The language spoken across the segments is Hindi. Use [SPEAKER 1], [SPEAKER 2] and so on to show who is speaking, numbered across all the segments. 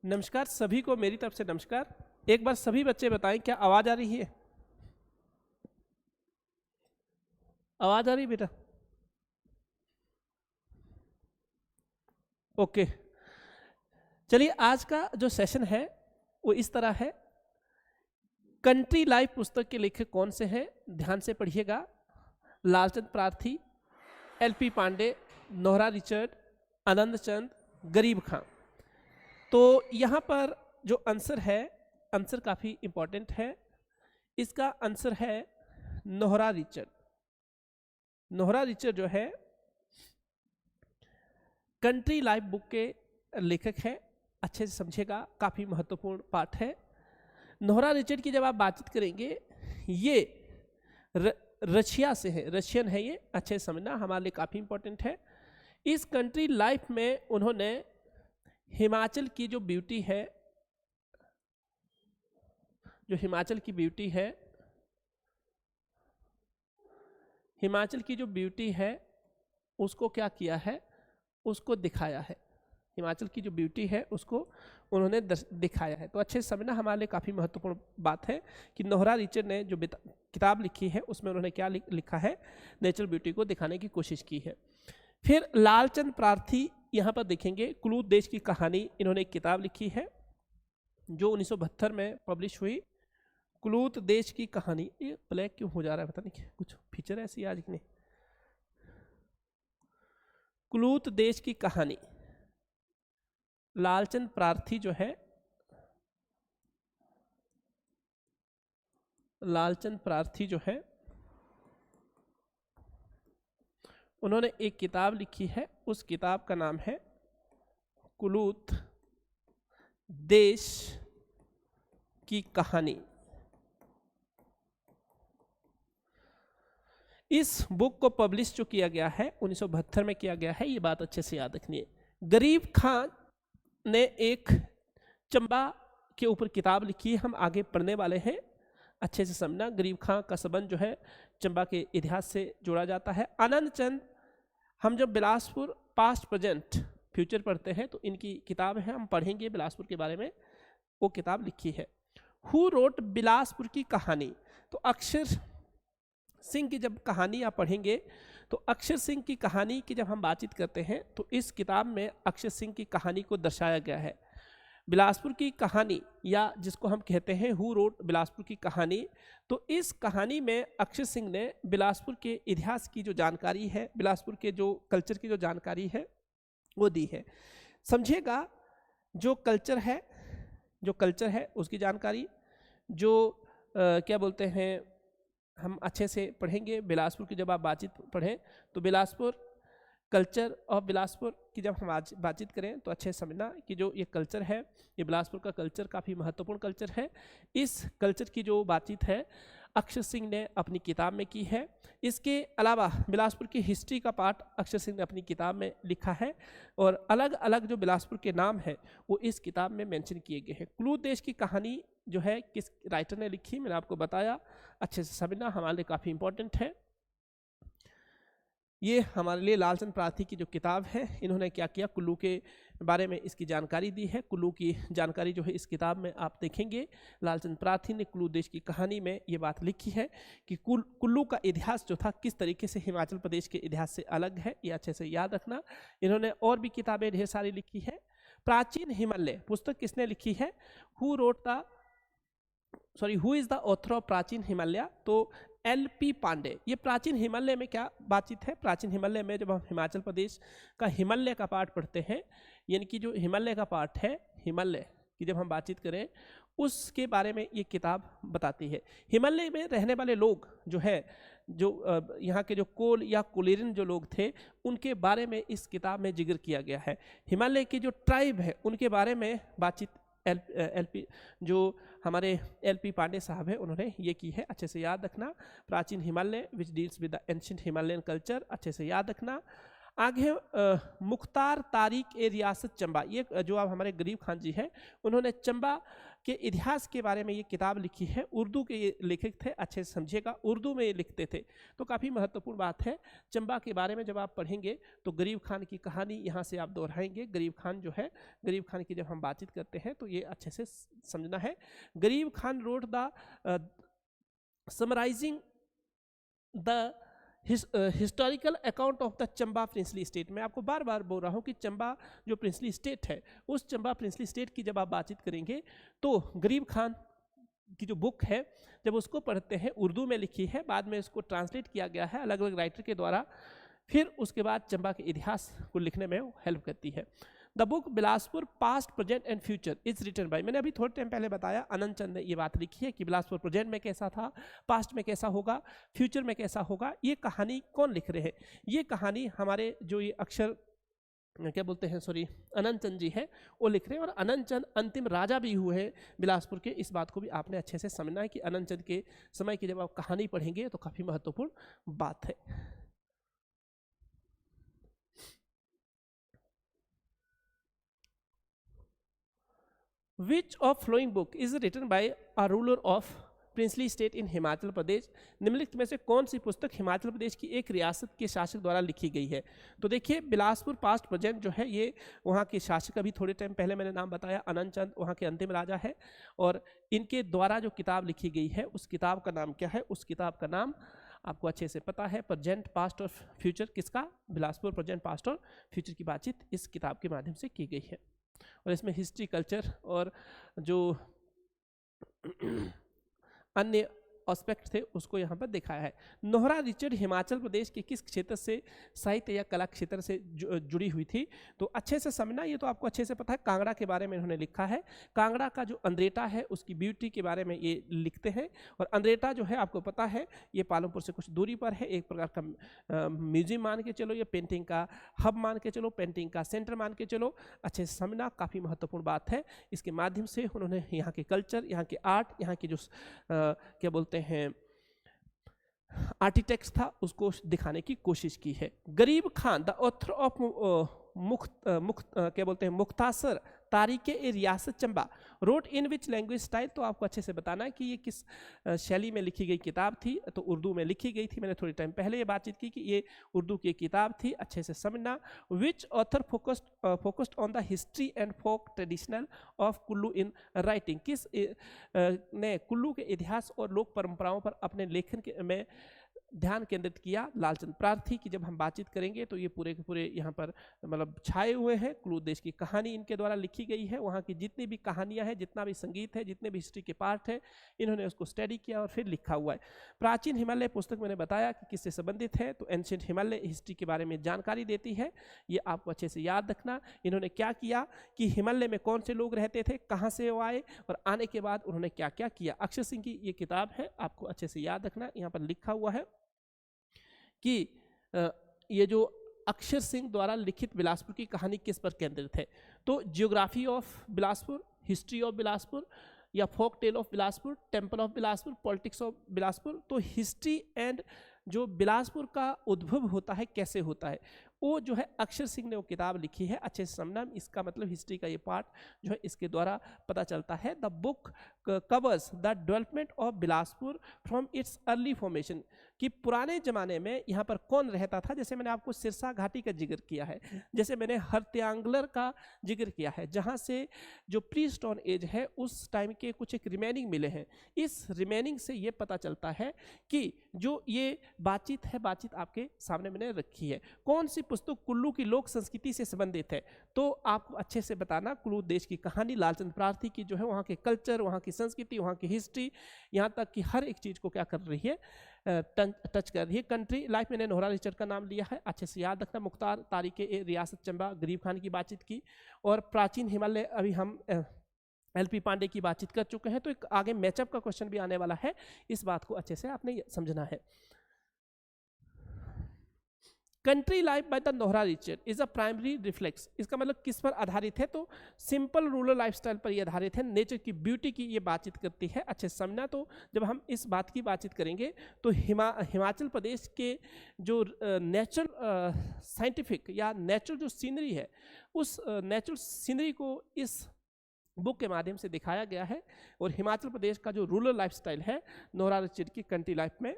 [SPEAKER 1] नमस्कार सभी को मेरी तरफ से नमस्कार। एक बार सभी बच्चे बताएं क्या आवाज आ रही है? आवाज आ रही बेटा? ओके, चलिए आज का जो सेशन है वो इस तरह है। कंट्री लाइफ पुस्तक के लेखक कौन से हैं ध्यान से पढ़िएगा। लालचंद प्रार्थी, एलपी पांडे, नोहरा रिचर्ड, आनंद चंद, गरीब खां। तो यहाँ पर जो आंसर है, आंसर काफ़ी इम्पोर्टेंट है। इसका आंसर है नोहरा रिचर्ड। नोहरा रिचर्ड जो है कंट्री लाइफ बुक के लेखक है। अच्छे से समझेगा, काफ़ी महत्वपूर्ण पाठ है। नोहरा रिचर्ड की जब आप बातचीत करेंगे, ये रशिया से है, रशियन है ये, अच्छे से समझना, हमारे लिए काफ़ी इम्पोर्टेंट है। इस कंट्री लाइफ में उन्होंने हिमाचल की जो ब्यूटी है, जो हिमाचल की ब्यूटी है, हिमाचल की जो ब्यूटी है उसको क्या किया है, उसको दिखाया है। हिमाचल की जो ब्यूटी है उसको उन्होंने दिखाया है। तो अच्छे से समझना, हमारे लिए काफ़ी महत्वपूर्ण बात है कि नोहरा रिचर्ड ने जो किताब लिखी है उसमें उन्होंने क्या लिखा है, नेचुरल ब्यूटी को दिखाने की कोशिश की है। फिर लालचंद प्रार्थी, यहाँ पर देखेंगे कुलूत देश की कहानी, इन्होंने एक किताब लिखी है जो 1972 में पब्लिश हुई, कुलूत देश की कहानी। ये ब्लैक क्यों हो जा रहा है, पता नहीं कुछ फीचर ऐसी आज की नहीं। कुलूत देश की कहानी, लालचंद प्रार्थी जो है, लालचंद प्रार्थी जो है उन्होंने एक किताब लिखी है। उस किताब का नाम है कुलूत देश की कहानी। इस बुक को पब्लिश जो किया गया है 1972 में किया गया है, ये बात अच्छे से याद रखनी है। गरीब खां ने एक चंबा के ऊपर किताब लिखी, हम आगे पढ़ने वाले हैं, अच्छे से समझना। गरीब खां का संबंध जो है चंबा के इतिहास से जोड़ा जाता है। आनंद चंद, हम जब बिलासपुर पास्ट प्रेजेंट फ्यूचर पढ़ते हैं तो इनकी किताब है, हम पढ़ेंगे बिलासपुर के बारे में, वो किताब लिखी है। हु रोट बिलासपुर की कहानी, तो अक्षर सिंह की जब कहानी आप पढ़ेंगे तो अक्षर सिंह की कहानी की जब हम बातचीत करते हैं तो इस किताब में अक्षर सिंह की कहानी को दर्शाया गया है। बिलासपुर की कहानी, या जिसको हम कहते हैं हु रोट बिलासपुर की कहानी, तो इस कहानी में अक्षर सिंह ने बिलासपुर के इतिहास की जो जानकारी है, बिलासपुर के जो कल्चर की जो जानकारी है वो दी है। समझिएगा, जो कल्चर है, जो कल्चर है उसकी जानकारी, जो क्या बोलते हैं, हम अच्छे से पढ़ेंगे। बिलासपुर की जब आप बातचीत पढ़ें तो बिलासपुर कल्चर और बिलासपुर की जब हम आज बातचीत करें तो अच्छे से समझना कि जो ये कल्चर है, ये बिलासपुर का कल्चर काफ़ी महत्वपूर्ण कल्चर है। इस कल्चर की जो बातचीत है अक्षर सिंह ने अपनी किताब में की है। इसके अलावा बिलासपुर की हिस्ट्री का पार्ट अक्षर सिंह ने अपनी किताब में लिखा है, और अलग अलग जो बिलासपुर के नाम है वो इस किताब में मेंशन किए गए हैं। कुलूत देश की कहानी जो है किस राइटर ने लिखी, मैंने आपको बताया, अच्छे से समझना, हमारे लिए काफ़ी इंपॉर्टेंट है। ये हमारे लिए लालचंद प्रार्थी की जो किताब है, इन्होंने क्या किया, कुल्लू के बारे में इसकी जानकारी दी है। कुल्लू की जानकारी जो है इस किताब में आप देखेंगे। लालचंद प्रार्थी ने कुल्लू देश की कहानी में ये बात लिखी है कि कुल्लू का इतिहास जो था किस तरीके से हिमाचल प्रदेश के इतिहास से अलग है, ये अच्छे से याद रखना। इन्होंने और भी किताबें ढेर सारी लिखी है। प्राचीन हिमालय पुस्तक किसने लिखी है, who is the author of प्राचीन हिमालय, तो एलपी पांडे। ये प्राचीन हिमालय में क्या बातचीत है, प्राचीन हिमालय में जब हम हिमाचल प्रदेश का हिमालय का पार्ट पढ़ते हैं, यानी कि जो हिमालय का पार्ट है, हिमालय की जब हम बातचीत करें उसके बारे में ये किताब बताती है। हिमालय में रहने वाले लोग जो है, जो यहाँ के जो कोल या कोलेरिन जो लोग थे, उनके बारे में इस किताब में जिक्र किया गया है। हिमालय की जो ट्राइब है उनके बारे में बातचीत एलपी जो हमारे एलपी पांडे साहब है उन्होंने ये की है, अच्छे से याद रखना। प्राचीन Himalaya which deals with the ancient Himalayan culture, अच्छे से याद रखना। आगे मुख्तार तारिक ए रियासत चंबा, ये जो आप हमारे गरीब खान जी हैं, उन्होंने चंबा के इतिहास के बारे में ये किताब लिखी है। उर्दू के ये लेखक थे, अच्छे से समझिएगा, उर्दू में ये लिखते थे। तो काफ़ी महत्वपूर्ण बात है। चंबा के बारे में जब आप पढ़ेंगे तो गरीब खान की कहानी यहाँ से आप दोहराएंगे। गरीब खान जो है, गरीब खान की जब हम बातचीत करते हैं तो ये अच्छे से समझना है। गरीब खान wrote the summarizing the historical account of the Chamba princely state. मैं आपको बार बार बोल रहा हूँ कि चंबा जो प्रिंसली स्टेट है, उस चंबा प्रिंसली स्टेट की जब आप बातचीत करेंगे तो गरीब खान की जो बुक है, जब उसको पढ़ते हैं, उर्दू में लिखी है, बाद में इसको ट्रांसलेट किया गया है अलग अलग राइटर के द्वारा, फिर उसके बाद चंबा के इतिहास को लिखने में हेल्प करती है। The book Bilaspur past present and future is written by, मैंने अभी थोड़े टाइम पहले बताया, अनंत चंद ने ये बात लिखी है कि बिलासपुर प्रेजेंट में कैसा था, पास्ट में कैसा होगा, फ्यूचर में कैसा होगा। ये कहानी कौन लिख रहे हैं? ये कहानी हमारे जो ये अक्षर क्या बोलते हैं, सॉरी, अनंत चंद जी है, वो लिख रहे हैं। और अनंत चंद अंतिम राजा भी हुए हैं बिलासपुर के। इस बात को भी आपने अच्छे से समझना है कि अनंत चंद के समय की जब आप कहानी पढ़ेंगे तो काफ़ी महत्वपूर्ण बात है। Which of flowing book is written by a ruler of princely state in Himachal Pradesh? निम्नलिखित में से कौन सी पुस्तक हिमाचल प्रदेश की एक रियासत के शासक द्वारा लिखी गई है? तो देखिए, बिलासपुर पास्ट प्रेजेंट जो है ये वहाँ के शासक, अभी थोड़े टाइम पहले मैंने नाम बताया, अनंत चंद वहाँ के अंतिम राजा है। और इनके द्वारा जो किताब लिखी गई है उस किताब का नाम क्या है? उस किताब का नाम आपको अच्छे से पता है, प्रेजेंट पास्ट और फ्यूचर। किसका? बिलासपुर प्रेजेंट पास्ट और फ्यूचर की बातचीत इस किताब के माध्यम से की गई है। और इसमें हिस्ट्री, कल्चर और जो अन्य एस्पेक्ट थे उसको यहाँ पर दिखाया है। नोहरा रिचर्ड हिमाचल प्रदेश के किस क्षेत्र से, साहित्य या कला क्षेत्र से जुड़ी हुई थी? तो अच्छे से समझना, ये तो आपको अच्छे से पता है। कांगड़ा के बारे में इन्होंने लिखा है। कांगड़ा का जो अंद्रेटा है उसकी ब्यूटी के बारे में ये लिखते हैं। और अंद्रेटा जो है आपको पता है ये पालमपुर से कुछ दूरी पर है, एक प्रकार का म्यूजियम मान के चलो, ये पेंटिंग का हब मान के चलो, पेंटिंग का सेंटर मान के चलो। अच्छे से समझना, काफ़ी महत्वपूर्ण बात है। इसके माध्यम से उन्होंने यहाँ के कल्चर, यहाँ के आर्ट, यहाँ की जो क्या बोलते हैं आर्किटेक्ट था, उसको दिखाने की कोशिश की है। गरीब खान द ऑथर ऑफ क्या बोलते हैं मुख्तासर तारीख ए रियासत Chamba road in which language style? तो आपको अच्छे से बताना है कि ये किस शैली में लिखी गई किताब थी। तो उर्दू में लिखी गई थी। मैंने थोड़ी टाइम पहले ये बातचीत की कि ये उर्दू की किताब थी। अच्छे से समझना। Which author focused on the history and folk traditional of Kullu in writing? किस ने कुल्लू के इतिहास और लोक परंपराओं पर अपने लेखन में ध्यान केंद्रित किया? लालचंद प्रार्थी की जब हम बातचीत करेंगे तो ये पूरे के पूरे यहाँ पर मतलब छाए हुए हैं। कुल्लू देश की कहानी इनके द्वारा लिखी गई है। वहाँ की जितनी भी कहानियाँ हैं, जितना भी संगीत है, जितने भी हिस्ट्री के पार्ट है, इन्होंने उसको स्टडी किया और फिर लिखा हुआ है। प्राचीन हिमालय पुस्तक मैंने बताया कि किससे संबंधित है, तो एंशिएंट हिमालय हिस्ट्री के बारे में जानकारी देती है। ये आपको अच्छे से याद रखना। इन्होंने क्या किया कि हिमालय में कौन से लोग रहते थे, कहाँ से वो आए और आने के बाद उन्होंने क्या क्या किया। अक्षर सिंह की ये किताब है, आपको अच्छे से याद रखना। यहाँ पर लिखा हुआ है कि ये जो अक्षर सिंह द्वारा लिखित बिलासपुर की कहानी किस पर केंद्रित है? तो geography of Bilaspur, history of Bilaspur, या folk tale of Bilaspur, temple of Bilaspur, politics of Bilaspur. तो हिस्ट्री एंड जो बिलासपुर का उद्भव होता है, कैसे होता है, वो जो है अक्षर सिंह ने वो किताब लिखी है। अच्छे से समझना, इसका मतलब हिस्ट्री का ये पार्ट जो है इसके द्वारा पता चलता है। The book covers the development of Bilaspur from its early formation, कि पुराने ज़माने में यहाँ पर कौन रहता था। जैसे मैंने आपको सिरसा घाटी का जिक्र किया है, जैसे मैंने हरत्यांगलर का जिक्र किया है, जहाँ से जो प्री स्टोन एज है उस टाइम के कुछ एक रिमेनिंग मिले हैं। इस रिमेनिंग से ये पता चलता है कि जो ये बातचीत है, बातचीत आपके सामने मैंने रखी है। कौन सी पुस्तक कुल्लू की लोक संस्कृति से संबंधित है? तो आपको अच्छे से बताना, कुल्लू देश की कहानी, लालचंद प्रार्थी की जो है वहाँ के कल्चर, वहाँ की संस्कृति, वहाँ की हिस्ट्री, यहाँ तक कि हर एक चीज़ को क्या कर रही है, टच कर रही है। कंट्री लाइफ, मैंने नोहरा रिचर्ड का नाम लिया है, अच्छे से याद रखना। मुख्तार तारिक ए रियासत चंबा, गरीब खान की बातचीत की। और प्राचीन हिमालय अभी हम LP पांडे की बातचीत कर चुके हैं। तो एक आगे मैचअप का क्वेश्चन भी आने वाला है, इस बात को अच्छे से आपने समझना है। Country life by the Nohra Richard is a primary reflex, इसका मतलब किस पर आधारित है, तो सिंपल रूरल लाइफस्टाइल पर ये आधारित है, नेचर की ब्यूटी की ये बातचीत करती है। अच्छे से समझना, तो जब हम इस बात की बातचीत करेंगे तो हिमाचल प्रदेश के जो नेचुरल साइंटिफिक या नेचुरल जो सीनरी है, उस नेचुरल सीनरी को इस बुक के माध्यम से दिखाया गया है, और हिमाचल प्रदेश का जो रूरल लाइफस्टाइल है नोहरा रिचर्ड की कंट्री लाइफ में,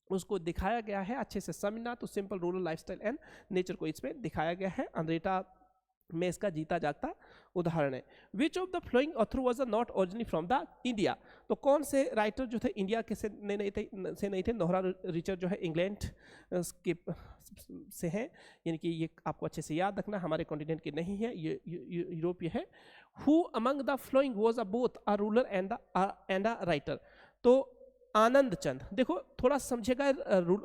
[SPEAKER 1] उसको दिखाया गया है। अच्छे से समझना, तो simple rural lifestyle and nature को इसमें दिखाया गया है। अनरेटा में इसका जीता जागता उदाहरण है। विच of the flowing author was not originally from the India, तो कौन से राइटर जो थे इंडिया के से नहीं थे। नोहरा रिचर्ड जो है इंग्लैंड के से हैं, यानी कि ये आपको अच्छे से याद रखना, हमारे कॉन्टिनेंट के नहीं है, ये यूरोपीय है। Who among the flowing was both a ruler and a writer, तो आनंद चंद, देखो थोड़ा समझेगा,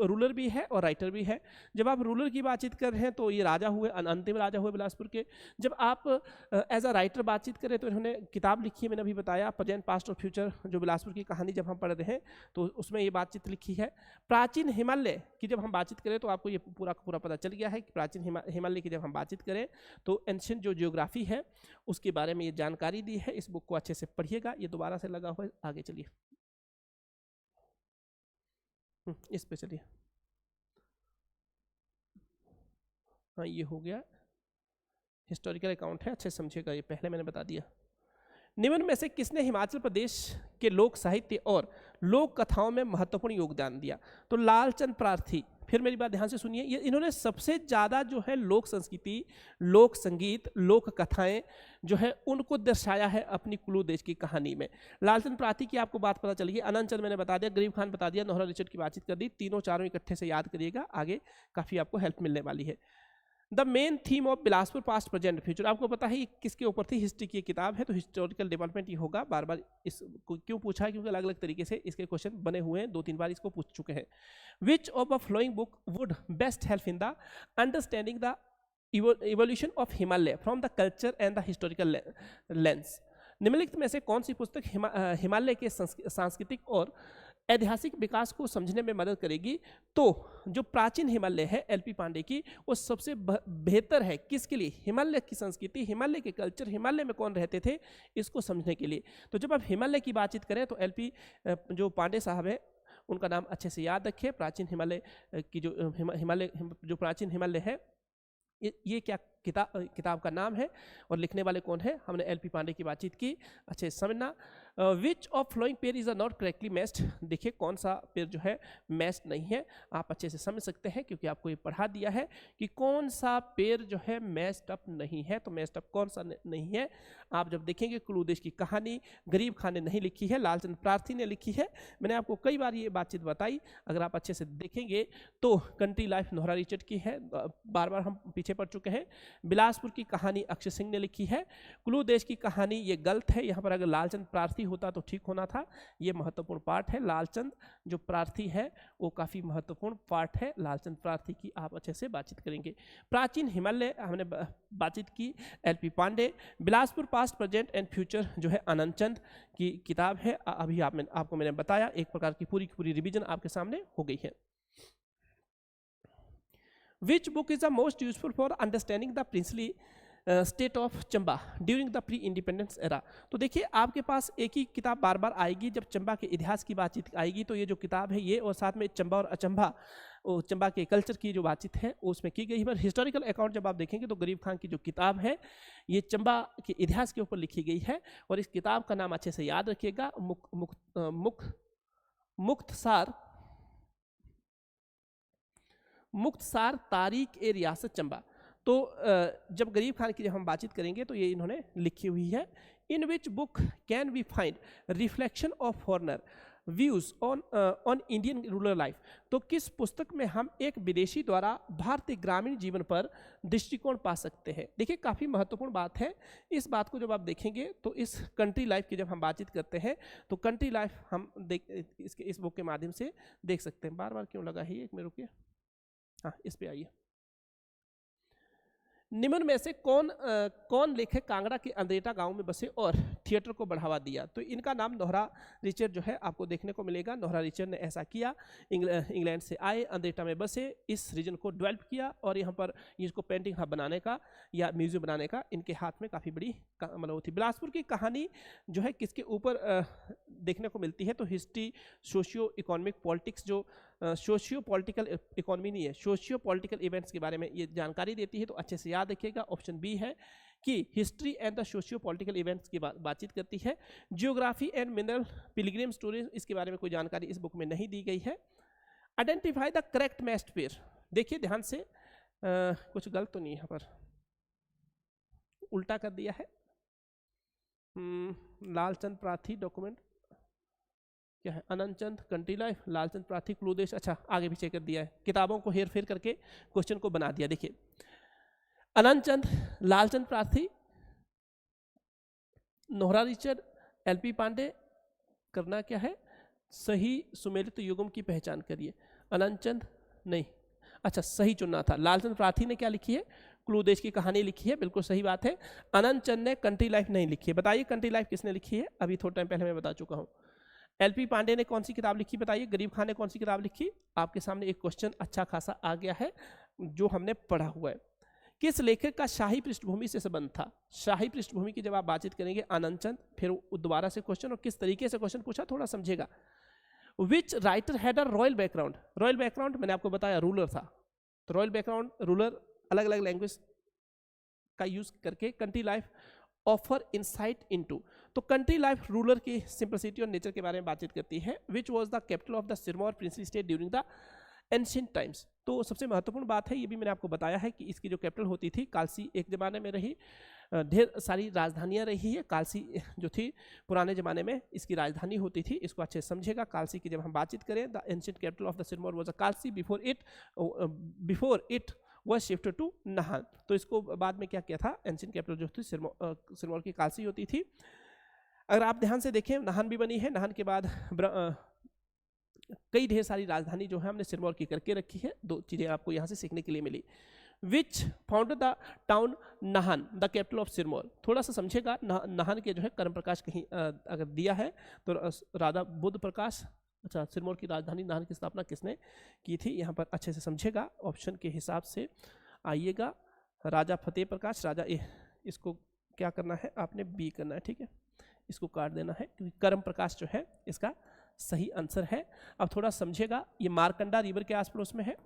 [SPEAKER 1] रूलर भी है और राइटर भी है। जब आप रूलर की बातचीत कर रहे हैं तो ये राजा हुए, अंतिम राजा हुए बिलासपुर के। जब आप एज अ राइटर बातचीत करें तो इन्होंने किताब लिखी है, मैंने अभी बताया, प्रेजेंट पास्ट और फ्यूचर, जो बिलासपुर की कहानी जब हम पढ़ रहे हैं तो उसमें ये बातचीत लिखी है। प्राचीन हिमालय की जब हम बातचीत करें तो आपको ये पूरा पता चल गया है कि प्राचीन हिमालय की जब हम बातचीत करें तो एंशिएंट जो जियोग्राफी है उसके बारे में ये जानकारी दी है। इस बुक को अच्छे से पढ़िएगा, ये दोबारा से लगा हुआ है। आगे चलिए, इस पे चलिए। हाँ, ये हो गया हिस्टोरिकल अकाउंट है, अच्छे से समझिएगा, ये पहले मैंने बता दिया। निम्न में से किसने हिमाचल प्रदेश के लोक साहित्य और लोक कथाओं में महत्वपूर्ण योगदान दिया, तो लालचंद प्रार्थी। फिर मेरी बात ध्यान से सुनिए, ये इन्होंने सबसे ज़्यादा जो है लोक संस्कृति, लोक संगीत, लोक कथाएं जो है उनको दर्शाया है अपनी कुल्लू देश की कहानी में। लालचंद प्रार्थी की आपको बात पता चली है, अनंत चंद मैंने बता दिया, गरीब खान बता दिया, नोहरा रिचर्ड की बातचीत कर दी, तीनों चारों इकट्ठे से याद करिएगा, आगे काफ़ी आपको हेल्प मिलने वाली है। The main theme of Bilaspur past present future, आपको पता है ये किसके ऊपर थी, हिस्ट्री की किताब है, तो हिस्टोरिकल डेवलपमेंट ही होगा। बार बार इसको क्यों पूछा है, क्योंकि अलग अलग तरीके से इसके क्वेश्चन बने हुए हैं, 2-3 बार इसको पूछ चुके हैं। विच of the flowing book would best help in the understanding the evolution of Himalaya from the culture and the historical lens, निम्नलिखित में से कौन सी पुस्तक हिमालय के सांस्कृतिक और ऐतिहासिक विकास को समझने में मदद करेगी, तो जो प्राचीन हिमालय है एलपी पांडे की, वो सबसे बेहतर है किसके लिए, हिमालय की संस्कृति, हिमालय के कल्चर, हिमालय में कौन रहते थे, इसको समझने के लिए। तो जब आप हिमालय की बातचीत करें तो एलपी जो पांडे साहब है उनका नाम अच्छे से याद रखिए। प्राचीन हिमालय की जो हिमालय जो प्राचीन हिमालय है, ये क्या किताब का नाम है और लिखने वाले कौन है, हमने एलपी पांडे की बातचीत की, अच्छे से समझना। Which of following pair is not correctly matched, देखिए कौन सा पेयर जो है मैच्ड नहीं है, आप अच्छे से समझ सकते हैं क्योंकि आपको ये पढ़ा दिया है कि कौन सा पेयर जो है मैच्ड अप नहीं है। तो मैच्ड अप कौन सा नहीं है, आप जब देखेंगे कुल्लू देश की कहानी गरीब खान ने नहीं लिखी है, लालचंद प्रार्थी ने लिखी है। मैंने आपको कई बार ये बातचीत बताई, अगर आप अच्छे से देखेंगे तो कंट्री लाइफ नोहरा रिचर्ड की है, बार बार हम पीछे पड़ चुके हैं। बिलासपुर की कहानी अक्षय सिंह ने लिखी है। कुल्लू देश की कहानी ये गलत है, यहाँ पर अगर लालचंद प्रार्थी होता तो ठीक होना था, ये महत्वपूर्ण पार्ट है। लालचंद जो प्रार्थी है वो काफ़ी महत्वपूर्ण पार्ट है, लालचंद प्रार्थी की आप अच्छे से बातचीत करेंगे। प्राचीन हिमालय हमने बातचीत की LP Pandey. Bilaspur past present and future जो है अनंत चंद की किताब है, अभी आपको मैंने बताया, एक प्रकार की पूरी रिवीजन आपके सामने हो गई है। Which book is the most useful for understanding the princely state of Chamba during the pre independence era, तो देखिए आपके पास एक ही किताब बार बार आएगी जब चंबा के इतिहास की बातचीत आएगी, तो ये जो किताब है ये, और साथ में चंबा और अचंबा, चंबा के कल्चर की जो बातचीत है उसमें की गई है। हिस्टोरिकल अकाउंट जब आप देखेंगे तो गरीब खान की जो किताब है ये चंबा के इतिहास के ऊपर लिखी गई है, और इस किताब का नाम अच्छे से याद रखिएगा, मुख्तसार तारीख ए रियासत चंबा। तो जब गरीब खान की जब हम बातचीत करेंगे तो ये इन्होंने लिखी हुई है। In which book can we find reflection of foreigner views on Indian rural life, तो किस पुस्तक में हम एक विदेशी द्वारा भारतीय ग्रामीण जीवन पर दृष्टिकोण पा सकते हैं। देखिए काफ़ी महत्वपूर्ण बात है, इस बात को जब आप देखेंगे तो इस कंट्री लाइफ की जब हम बातचीत करते हैं तो कंट्री लाइफ हम इस बुक के माध्यम से देख सकते हैं। बार बार क्यों लगा है ये, एक में रुकिए, हाँ इस पे आइए। निम्न में से कौन लेखक कांगड़ा के अंद्रेटा गांव में बसे और थिएटर को बढ़ावा दिया। तो इनका नाम नोहरा रिचर्ड जो है आपको देखने को मिलेगा। नोहरा रिचर्ड ने ऐसा किया, इंग्लैंड से आए, अंद्रेटा में बसे, इस रीजन को डेवलप किया और यहाँ पर इसको पेंटिंग हब बनाने का या म्यूजियम बनाने का इनके हाथ में काफ़ी बड़ी मतलब थी। बिलासपुर की कहानी जो है किसके ऊपर देखने को मिलती है, तो हिस्ट्री, सोशियो इकोनॉमिक पॉलिटिक्स, जो सोशियो पॉलिटिकल इकोनॉमी नहीं है, सोशियो पॉलिटिकल इवेंट्स के बारे में ये जानकारी देती है। तो अच्छे से याद रखिएगा, ऑप्शन बी है कि history and the socio political events की बातचीत करती है। Geography and mineral Pilgrim stories, इसके बारे में कोई जानकारी इस बुक में नहीं दी गई है। Identify the correct matched pair, देखिए ध्यान से, कुछ गलत तो नहीं, यहाँ पर उल्टा कर दिया है। लालचंद प्राथी डॉक्यूमेंट क्या है, अनंत चंद कंट्री लाइफ, लालचंद प्राथी क्लूदेश, अच्छा आगे पीछे कर दिया है, किताबों को हेर फेर करके क्वेश्चन को बना दिया। देखिए अनंत चंद, लालचंद प्राथी, नोहरा रिचर्ड, एलपी पांडे, करना क्या है, सही सुमेलित युगम की पहचान करिए। अनंत चंद नहीं, अच्छा सही चुनना था। लालचंद प्राथी ने क्या लिखी है, क्लूदेश की कहानी लिखी है, बिल्कुल सही बात है। अनंत चंद ने कंट्री लाइफ नहीं लिखी है। बताइए कंट्री लाइफ किसने लिखी है, अभी थोड़ा टाइम पहले मैं बता चुका हूँ। एलपी पांडे ने कौन सी किताब लिखी बताइए। गरीब खान ने कौन सी किताब लिखी, आपके सामने एक क्वेश्चन अच्छा खासा आ गया है जो हमने पढ़ा हुआ है। किस लेखक का शाही पृष्ठभूमि से संबंध था। शाही पृष्ठभूमि की जब आप बातचीत करेंगे आनंद चंद, फिर दोबारा से क्वेश्चन, और किस तरीके से क्वेश्चन पूछा थोड़ा समझेगा। Which writer had a royal background, royal background मैंने आपको बताया रूलर था, तो रॉयल बैकग्राउंड रूलर, अलग अलग लैंग्वेज का यूज करके country life offer insight into, तो कंट्री लाइफ रूलर की सिंपलिसिटी और नेचर के बारे में बातचीत करती है। Which was the capital of the Sirmaur princely state during the ancient times, तो सबसे महत्वपूर्ण बात है, ये भी मैंने आपको बताया है कि इसकी जो कैपिटल होती थी कालसी, एक ज़माने में रही, ढेर सारी राजधानियाँ रही है। कालसी जो थी पुराने ज़माने में इसकी राजधानी होती थी, इसको अच्छे से समझेगा। कालसी की जब हम बातचीत करें, the ancient capital of the Sirmaur was a Kalsi before it वह शिफ्टेड टू नाहन, तो इसको बाद में क्या किया था, एंशिएंट कैपिटल जो थी सिरमौर की कालसी होती थी। अगर आप ध्यान से देखें, नाहन भी बनी है, नाहन के बाद कई ढेर सारी राजधानी जो है हमने सिरमौर की करके रखी है। दो चीज़ें आपको यहाँ से सीखने के लिए मिली। Which founded the town Nahan the capital of Sirmaur, थोड़ा सा समझेगा। नाहन के जो है कर्म प्रकाश कहीं अगर दिया है तो राधा बुद्ध प्रकाश, अच्छा सिरमौर की राजधानी नाहन की स्थापना किसने की थी, यहाँ पर अच्छे से समझेगा। ऑप्शन के हिसाब से आइएगा, राजा फतेह प्रकाश, राजा इसको क्या करना है आपने, बी करना है, ठीक है, इसको काट देना है क्योंकि कर्म प्रकाश जो है इसका सही आंसर है। अब थोड़ा समझेगा, ये मारकंडा रिवर के आस पड़ोस में है।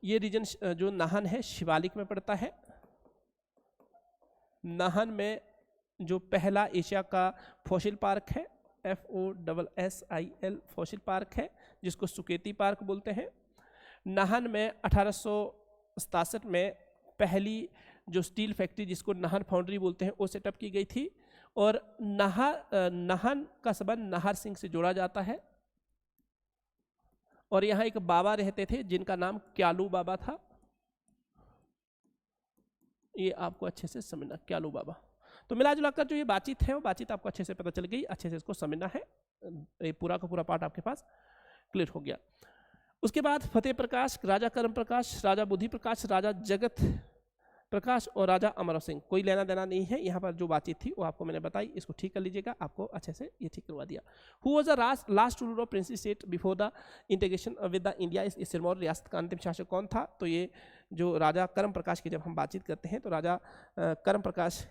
[SPEAKER 1] ये रीजन जो नाहन है शिवालिक में पड़ता है। नाहन में जो पहला एशिया का फॉसिल पार्क है, FOSSIL फॉसिल पार्क है, जिसको सुकेती पार्क बोलते हैं। नाहन में 1867 में पहली जो स्टील फैक्ट्री जिसको नाहन फाउंड्री बोलते हैं वो सेटअप की गई थी। और नाहन का संबंध नाहर सिंह से जोड़ा जाता है। और यहाँ एक बाबा रहते थे जिनका नाम क्यालू बाबा था, ये आपको अच्छे से समझना, क्यालू बाबा। तो मिला जुला कर जो ये बातचीत है वो बातचीत आपको अच्छे से पता चल गई, अच्छे से इसको समझना है, ये पूरा का पूरा पार्ट आपके पास क्लियर हो गया। उसके बाद फतेह प्रकाश, राजा कर्म प्रकाश, राजा बुद्धि प्रकाश, राजा जगत प्रकाश और राजा अमर सिंह, कोई लेना देना नहीं है। यहाँ पर जो बातचीत थी वो आपको मैंने बताई, इसको ठीक कर लीजिएगा, आपको अच्छे से ये ठीक करवा दिया। Who was the last ruler of princely state before the integration with the India, इस सिरमौर रियासत का अंतिम शासक कौन था, तो ये जो राजा कर्म प्रकाश की जब हम बातचीत करते हैं तो राजा कर्म प्रकाश,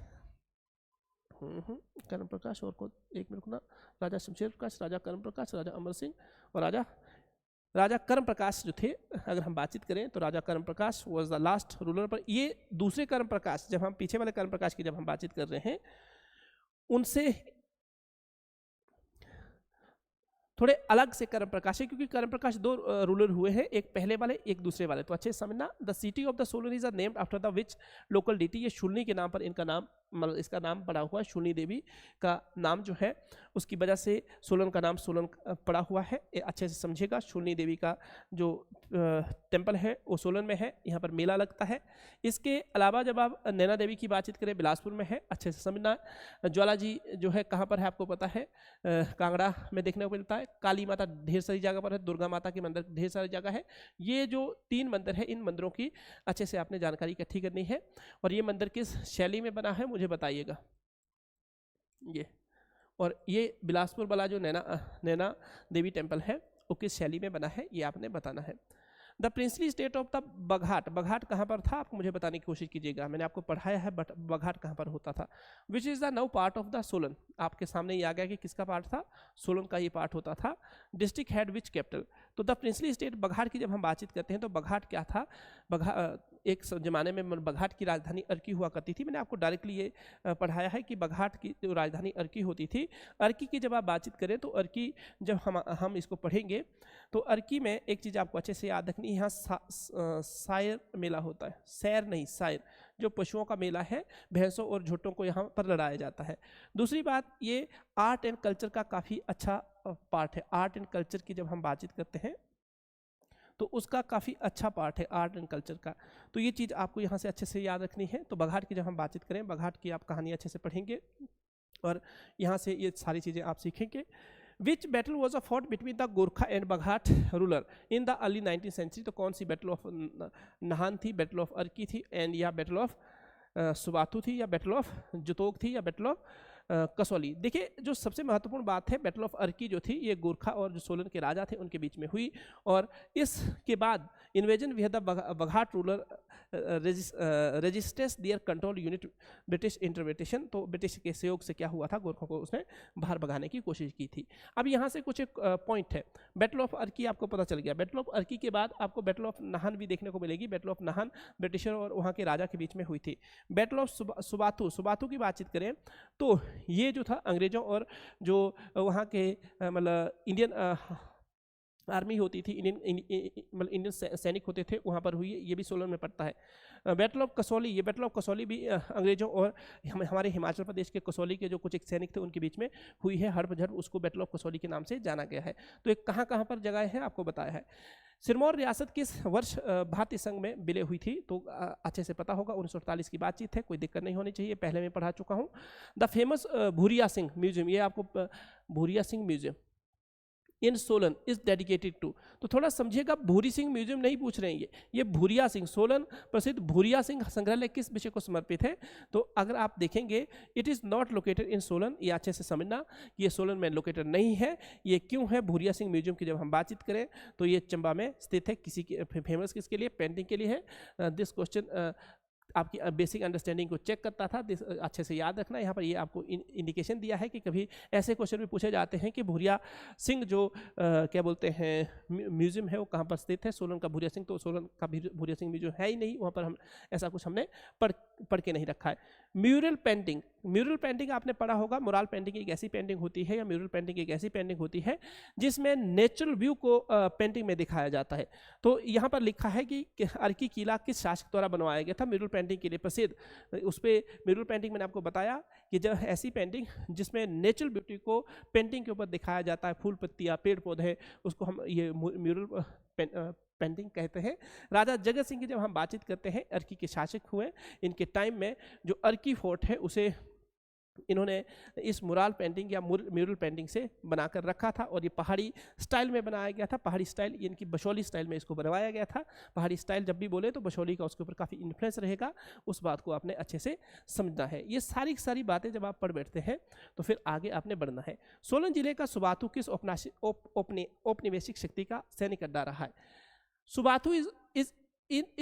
[SPEAKER 1] कर्म प्रकाश और को एक मिनट ना, राजा शमशेर प्रकाश, राजा कर्म प्रकाश, राजा अमर सिंह और राजा कर्म प्रकाश जो थे, अगर हम बातचीत करें तो राजा कर्म प्रकाश वाज द लास्ट रूलर। पर ये दूसरे कर्म प्रकाश, जब हम पीछे वाले कर्म प्रकाश की जब हम बातचीत कर रहे हैं, उनसे थोड़े अलग से कर्म प्रकाश है, क्योंकि कर्म प्रकाश दो रूलर हुए हैं, एक पहले वाले एक दूसरे वाले। तो अच्छे से समझना, the city of the Solan is named after the which local deity, ये शूलनी के नाम पर इनका नाम, मतलब इसका नाम पड़ा हुआ है, शूलनी देवी का नाम जो है उसकी वजह से सोलन का नाम सोलन पड़ा हुआ है। अच्छे से समझेगा, शूलनी देवी का जो टेम्पल है वो सोलन में है, यहाँ पर मेला लगता है। इसके अलावा जब आप नैना देवी की बातचीत करें, बिलासपुर में है, अच्छे से समझना। ज्वाला जी जो है कहाँ पर है आपको पता है, कांगड़ा में देखने को मिलता है। काली माता ढेर सारी जगह पर है, दुर्गा माता के मंदिर ढेर सारी जगह है। ये जो 3 मंदिर है, इन मंदिरों की अच्छे से आपने जानकारी इकट्ठी करनी है। और ये मंदिर किस शैली में बना है मुझे मुझे बताइएगा। ये और ये बिलासपुर वाला जो नैना देवी टेम्पल है वो किस शैली में बना है, ये आपने बताना है। The princely state of the Baghat, Baghat कहाँ पर था आपको मुझे बताने की कोशिश कीजिएगा, मैंने आपको पढ़ाया है बट बघाट कहाँ पर होता था। Which is the now part of the Solan, आपके सामने ये आ गया कि किसका पार्ट था, सोलन का ये पार्ट होता था। डिस्ट्रिक्ट हैड विच कैपिटल, तो द प्रिंसली स्टेट बघाट की जब हम बातचीत करते हैं तो बघाट क्या था, एक जमाने में बघाट की राजधानी अर्की हुआ करती थी। मैंने आपको डायरेक्टली ये पढ़ाया है कि बघाट की जो राजधानी अर्की होती थी, अर्की की जब आप बातचीत करें तो अर्की जब हम इसको पढ़ेंगे तो अर्की में एक चीज़ आपको अच्छे से याद रखनी है, यहाँ सायर मेला होता है, सैर नहीं सायर, जो पशुओं का मेला है, भैंसों और झुट्टों को यहाँ पर लड़ाया जाता है। दूसरी बात, ये आर्ट एंड कल्चर का काफ़ी अच्छा पार्ट है। आर्ट एंड कल्चर की जब हम बातचीत करते हैं तो उसका काफ़ी अच्छा पार्ट है आर्ट एंड कल्चर का, तो ये चीज़ आपको यहाँ से अच्छे से याद रखनी है। तो बघाट की जब हम बातचीत करें, बघाट की आप कहानी अच्छे से पढ़ेंगे और यहाँ से ये सारी चीज़ें आप सीखेंगे। Which battle was a fought between the Gorkha and Baghat ruler in the early 19th century, तो कौन सी बैटल ऑफ नाहन थी, बैटल ऑफ अर्की थी, एंड या बैटल ऑफ सुबाथू थी, या बैटल ऑफ जुतोग थी, या बैटल ऑफ कसौली। देखिए जो सबसे महत्वपूर्ण बात है, बैटल ऑफ अर्की जो थी ये गोरखा और जो सोलन के राजा थे उनके बीच में हुई, और इसके बाद invasion we the Baghat ruler registers their control unit British intervention, तो ब्रिटिश के सहयोग से क्या हुआ था, गोरखों को उसने बाहर भगाने की कोशिश की थी। अब यहाँ से कुछ एक पॉइंट है, बैटल ऑफ अर्की आपको पता चल गया। बैटल ऑफ अर्की के बाद आपको बैटल ऑफ नाहन भी देखने को मिलेगी। बैटल ऑफ नाहन ब्रिटिशर और वहाँ के राजा के बीच में हुई थी। बैटल ऑफ सुबाथू, सुबाथू की बातचीत करें तो ये जो था अंग्रेजों और जो वहाँ के मतलब इंडियन आर्मी होती थी, इंडियन सैनिक होते थे, वहाँ पर हुई, ये भी सोलन में पड़ता है। बैटल ऑफ कसौली, ये बैटल ऑफ कसौली भी अंग्रेजों और हमारे हिमाचल प्रदेश के कसौली के जो कुछ एक सैनिक थे उनके बीच में हुई है, हड़प झड़प, उसको बैटल ऑफ कसौली के नाम से जाना गया है। तो एक कहाँ कहाँ पर जगह है आपको बताया है। सिरमौर रियासत किस वर्ष भारतीय संघ में विलय हुई थी, तो अच्छे से पता होगा, 1948 की बातचीत है, कोई दिक्कत नहीं होनी चाहिए, पहले मैं पढ़ा चुका हूँ। The famous Bhuria Singh museum, ये आपको Bhuria Singh museum in Solan is dedicated to, तो थोड़ा समझिएगा, भूरी सिंह म्यूजियम नहीं पूछ रहे हैं, ये भूरिया सिंह, सोलन प्रसिद्ध भूरिया सिंह संग्रहालय किस विषय को समर्पित है, तो अगर आप देखेंगे it is not located in Solan, ये अच्छे से समझना, ये सोलन में लोकेटेड नहीं है। ये क्यों है, भूरिया सिंह म्यूजियम की जब हम बातचीत करें तो ये चंबा में स्थित है, किसी की फेमस किसके लिए, पेंटिंग के लिए है। दिस क्वेश्चन आपकी बेसिक अंडरस्टैंडिंग को चेक करता था, अच्छे से याद रखना। यहाँ पर ये आपको इंडिकेशन दिया है कि कभी ऐसे क्वेश्चन भी पूछे जाते हैं कि भूरिया सिंह जो क्या बोलते हैं म्यूजियम है वो कहाँ पर स्थित है, सोलन का भूरिया सिंह, तो सोलन का भूरिया सिंह म्यूजियम है ही नहीं, वहाँ पर हम ऐसा कुछ हमने पढ़ के नहीं रखा है। म्यूरल पेंटिंग, म्यूरल पेंटिंग आपने पढ़ा होगा, मुराल पेंटिंग एक ऐसी पेंटिंग होती है, या म्यूरल पेंटिंग एक ऐसी पेंटिंग होती है जिसमें नेचुरल व्यू को पेंटिंग में दिखाया जाता है। तो यहाँ पर लिखा है कि अर्की किला किस शासक द्वारा बनवाया गया था, म्यूरल पेंटिंग के लिए प्रसिद्ध। उस पर म्यूरल पेंटिंग मैंने आपको बताया कि जब ऐसी पेंटिंग जिसमें नेचुरल ब्यूटी को पेंटिंग के ऊपर दिखाया जाता है, फूल पत्तियाँ पेड़ पौधे, उसको हम ये म्यूरल पेंटिंग कहते हैं। राजा जगत सिंह की जब हम बातचीत करते हैं, अर्की के शासक हुए, इनके टाइम में जो अर्की फोर्ट है उसे इन्होंने इस मुराल पेंटिंग या म्यूरल पेंटिंग से बनाकर रखा था, और ये पहाड़ी स्टाइल में बनाया गया था। पहाड़ी स्टाइल इनकी बशौली स्टाइल में इसको बनवाया गया था। पहाड़ी स्टाइल जब भी बोले तो बशौली का उसके ऊपर काफ़ी इन्फ्लुएंस रहेगा, उस बात को आपने अच्छे से समझना है। ये सारी बातें जब आप पढ़ बैठते हैं तो फिर आगे आपने बढ़ना है। सोलन जिले का सुबाथू किस औपनिवेशिक शक्ति का सैनिक अड्डा रहा है, सुबाथू इज